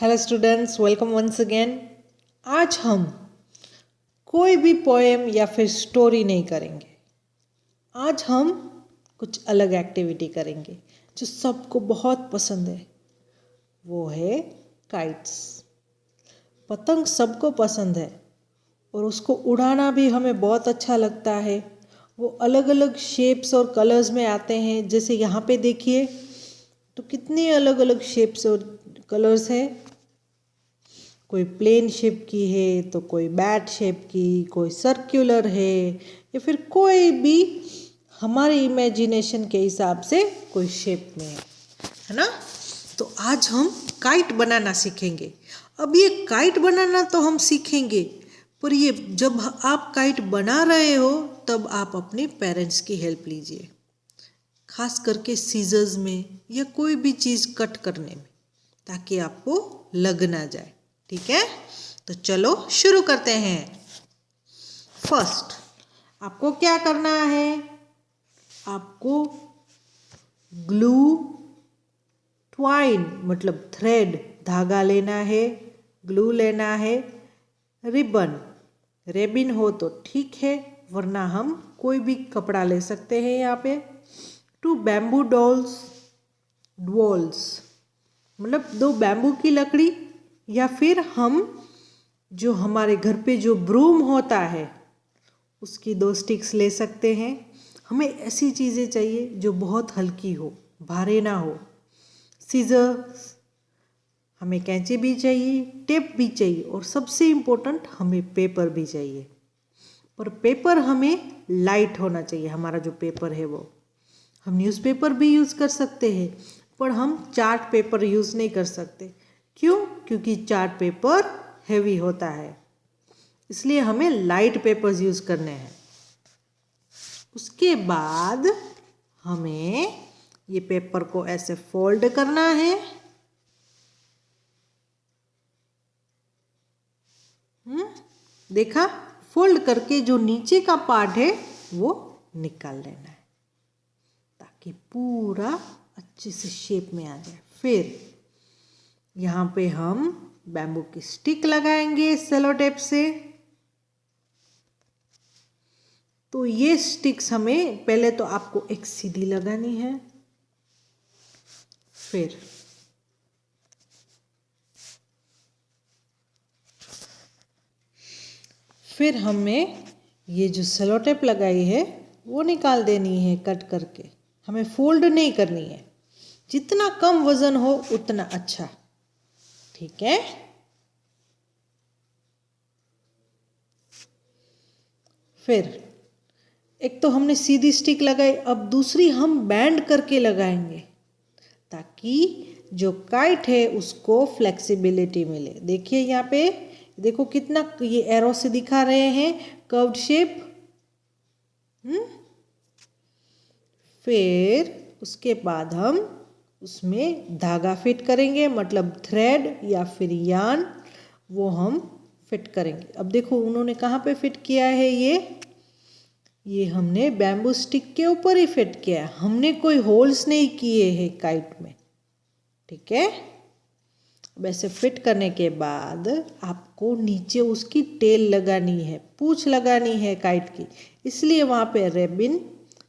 Hello students, welcome once again. आज हम कोई भी पोएम या फिर स्टोरी नहीं करेंगे। आज हम कुछ अलग एक्टिविटी करेंगे जो सबको बहुत पसंद है। वो है काइट्स। पतंग सबको पसंद है और उसको उड़ाना भी हमें बहुत अच्छा लगता है। वो अलग अलग शेप्स और कलर्स में आते हैं। जैसे यहाँ पे देखिए तो कितनी अलग अलग शेप्स और कलर्स है। कोई प्लेन शेप की है तो कोई बैट शेप की, कोई सर्कुलर है या फिर कोई भी हमारे इमेजिनेशन के हिसाब से कोई शेप में है ना। तो आज हम काइट बनाना सीखेंगे। अब ये काइट बनाना तो हम सीखेंगे, पर ये जब आप काइट बना रहे हो तब आप अपने पेरेंट्स की हेल्प लीजिए, खास करके सीजर्स में या कोई भी चीज़ कट करने में, ताकि आपको लग ना जाए। ठीक है, तो चलो शुरू करते हैं। फर्स्ट आपको क्या करना है, आपको ग्लू, ट्वाइन मतलब थ्रेड धागा लेना है, ग्लू लेना है, रिबन, रेबिन हो तो ठीक है, वरना हम कोई भी कपड़ा ले सकते हैं। यहाँ पे 2 बैम्बू डॉल्स, मतलब 2 बैम्बू की लकड़ी, या फिर हम जो हमारे घर पे जो ब्रूम होता है उसकी 2 स्टिक्स ले सकते हैं। हमें ऐसी चीज़ें चाहिए जो बहुत हल्की हो, भारी ना हो। सीजर्स, हमें कैंची भी चाहिए, टेप भी चाहिए और सबसे इम्पोर्टेंट हमें पेपर भी चाहिए। पर पेपर हमें लाइट होना चाहिए। हमारा जो पेपर है वो हम न्यूज़पेपर भी यूज़ कर सकते हैं, पर हम चार्ट पेपर यूज़ नहीं कर सकते। क्यों? क्योंकि चार्ट पेपर हैवी होता है, इसलिए हमें लाइट पेपर्स यूज़ करने हैं। उसके बाद हमें ये पेपर को ऐसे फोल्ड करना है। देखा, फोल्ड करके जो नीचे का पार्ट है वो निकाल लेना है, ताकि पूरा अच्छे से शेप में आ जाए। फिर यहाँ पे हम बैम्बू की स्टिक लगाएंगे सेलो टेप से। तो ये स्टिक्स हमें पहले तो आपको एक सीधी लगानी है, फिर हमें ये जो सेलो टेप लगाई है वो निकाल देनी है कट करके। हमें फोल्ड नहीं करनी है, जितना कम वजन हो उतना अच्छा। ठीक है, फिर एक तो हमने सीधी स्टिक लगाई, अब दूसरी हम बैंड करके लगाएंगे, ताकि जो काइट है उसको फ्लेक्सिबिलिटी मिले। देखिए यहाँ पे, देखो कितना ये एरो से दिखा रहे हैं कर्व्ड शेप। फिर उसके बाद हम उसमें धागा फिट करेंगे, मतलब थ्रेड या फिर यार्न, वो हम फिट करेंगे। अब देखो उन्होंने कहाँ पे फिट किया है, ये हमने बैम्बू स्टिक के ऊपर ही फिट किया है। हमने कोई होल्स नहीं किए हैं काइट में। ठीक है, वैसे फिट करने के बाद आपको नीचे उसकी टेल लगानी है, पूंछ लगानी है काइट की, इसलिए वहाँ पे रेबिन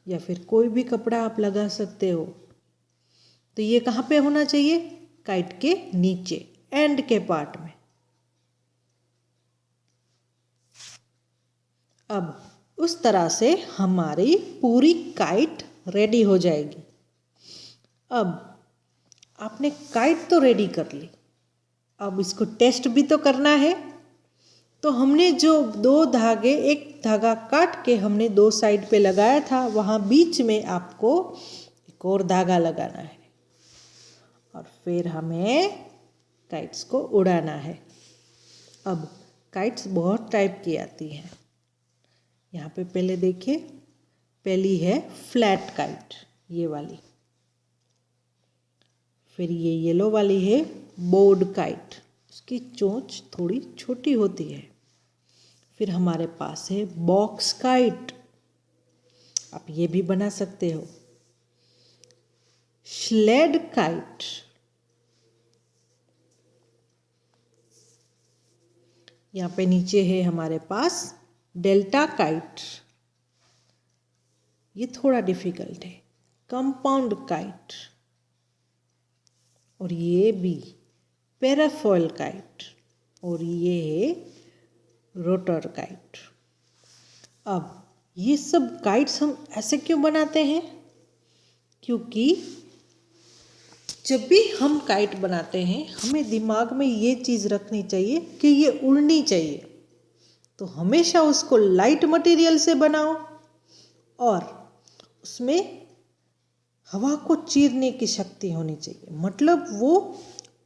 या फिर कोई भी कपड़ा आप लगा सकते हो। तो ये कहाँ पे होना चाहिए, काइट के नीचे एंड के पार्ट में। अब उस तरह से हमारी पूरी काइट रेडी हो जाएगी। अब आपने काइट तो रेडी कर ली, अब इसको टेस्ट भी तो करना है। तो हमने जो 2 धागे, एक धागा काट के हमने 2 साइड पे लगाया था, वहाँ बीच में आपको एक और धागा लगाना है और फिर हमें काइट्स को उड़ाना है। अब काइट्स बहुत टाइप की आती हैं। यहाँ पे पहले देखिए, पहली है फ्लैट काइट, ये वाली। फिर ये येलो वाली है बोर्ड काइट, उसकी चोंच थोड़ी छोटी होती है। फिर हमारे पास है बॉक्स काइट, आप ये भी बना सकते हो। स्लेड काइट, यहाँ पे नीचे है हमारे पास डेल्टा काइट, ये थोड़ा डिफिकल्ट है, कंपाउंड काइट, और ये भी पैराफॉइल काइट, और ये है रोटर काइट। अब ये सब काइट्स हम ऐसे क्यों बनाते हैं? क्योंकि जब भी हम काइट बनाते हैं हमें दिमाग में ये चीज़ रखनी चाहिए कि ये उड़नी चाहिए, तो हमेशा उसको लाइट मटेरियल से बनाओ और उसमें हवा को चीरने की शक्ति होनी चाहिए, मतलब वो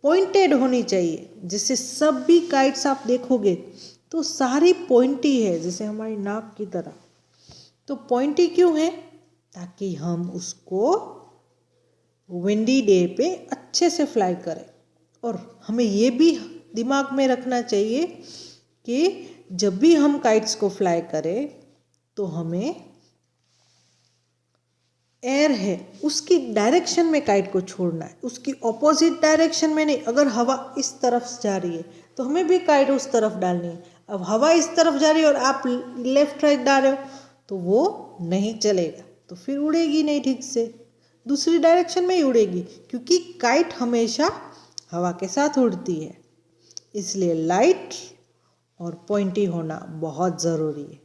पॉइंटेड होनी चाहिए। जैसे सब भी काइट्स आप देखोगे तो सारी पॉइंटी है, जैसे हमारी नाक की तरह। तो पॉइंटी क्यों है? ताकि हम उसको विंडी डे पे अच्छे से फ्लाई करें। और हमें ये भी दिमाग में रखना चाहिए कि जब भी हम काइट्स को फ्लाई करें तो हमें एयर है उसकी डायरेक्शन में काइट को छोड़ना है, उसकी ऑपोजिट डायरेक्शन में नहीं। अगर हवा इस तरफ जा रही है तो हमें भी काइट उस तरफ डालनी है। अब हवा इस तरफ जा रही है और आप लेफ्ट राइट डाल रहे हो तो वो नहीं चलेगा, तो फिर उड़ेगी नहीं ठीक से, दूसरी डायरेक्शन में ही उड़ेगी, क्योंकि काइट हमेशा हवा के साथ उड़ती है। इसलिए लाइट और पॉइंटी होना बहुत ज़रूरी है।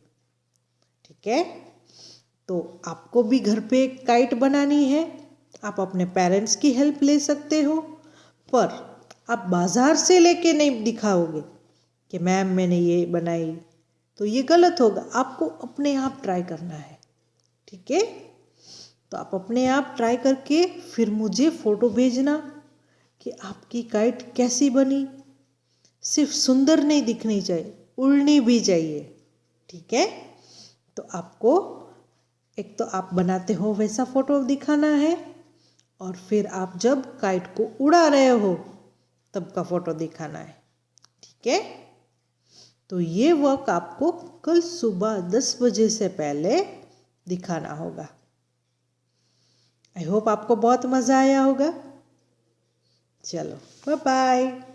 ठीक है, तो आपको भी घर पे काइट बनानी है, आप अपने पेरेंट्स की हेल्प ले सकते हो, पर आप बाज़ार से लेके नहीं दिखाओगे कि मैम मैंने ये बनाई, तो ये गलत होगा। आपको अपने आप ट्राई करना है। ठीक है, तो आप अपने आप ट्राई करके फिर मुझे फ़ोटो भेजना कि आपकी काइट कैसी बनी। सिर्फ सुंदर नहीं दिखनी चाहिए, उड़नी भी चाहिए। ठीक है, तो आपको एक तो आप बनाते हो वैसा फ़ोटो दिखाना है, और फिर आप जब काइट को उड़ा रहे हो तब का फ़ोटो दिखाना है। ठीक है, तो ये वर्क आपको कल सुबह 10 बजे से पहले दिखाना होगा। आई होप आपको बहुत मज़ा आया होगा। चलो, बाय बाय।